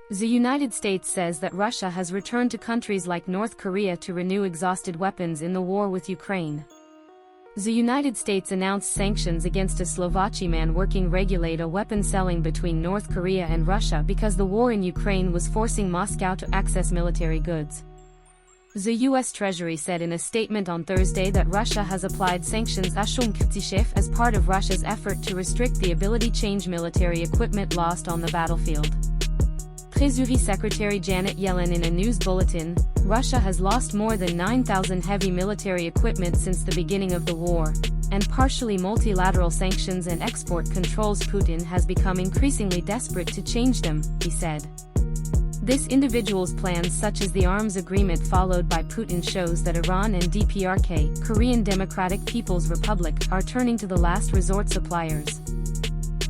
The United States says that Russia has returned to countries like North Korea to renew exhausted weapons in the war with Ukraine. The United States announced sanctions against a Slovakian man working regulate a weapon selling between North Korea and Russia because the war in Ukraine was forcing Moscow to access military goods. The U.S. Treasury said in a statement on Thursday that Russia has applied sanctions as part of Russia's effort to restrict the ability to change military equipment lost on the battlefield. Treasury Secretary Janet Yellen in a news bulletin, Russia has lost more than 9,000 heavy military equipment since the beginning of the war, and partially multilateral sanctions and export controls. Putin has become increasingly desperate to change them, he said. This individual's plans such as the arms agreement followed by Putin shows that Iran and DPRK, Korean Democratic People's Republic, are turning to the last resort suppliers.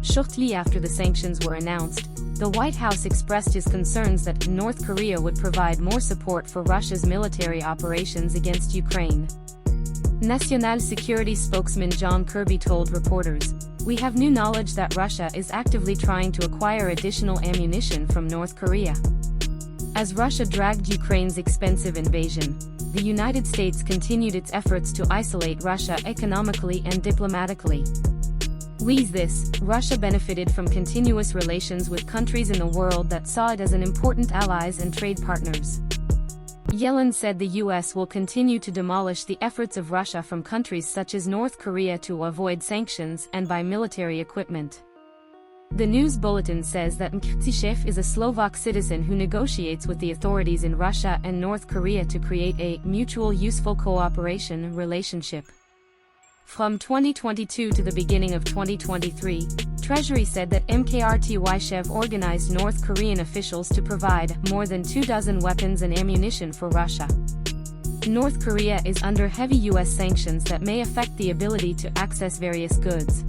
Shortly after the sanctions were announced, the White House expressed his concerns that North Korea would provide more support for Russia's military operations against Ukraine. National Security spokesman John Kirby told reporters, "We have new knowledge that Russia is actively trying to acquire additional ammunition from North Korea." As Russia dragged Ukraine's expensive invasion, the United States continued its efforts to isolate Russia economically and diplomatically. With this, Russia benefited from continuous relations with countries in the world that saw it as an important allies and trade partners. Yellen said the U.S. will continue to demolish the efforts of Russia from countries such as North Korea to avoid sanctions and buy military equipment. The news bulletin says that Mkhitishev is a Slovak citizen who negotiates with the authorities in Russia and North Korea to create a mutual useful cooperation relationship. From 2022 to the beginning of 2023, Treasury said that Mkrtyshev organized North Korean officials to provide more than 24 weapons and ammunition for Russia. North Korea is under heavy U.S. sanctions that may affect the ability to access various goods.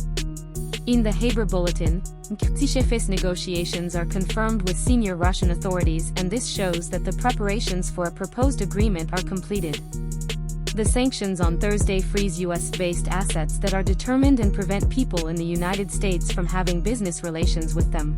In the Haber Bulletin, Mkhtishev's negotiations are confirmed with senior Russian authorities, and this shows that the preparations for a proposed agreement are completed. The sanctions on Thursday freeze U.S.-based assets that are determined and prevent people in the United States from having business relations with them.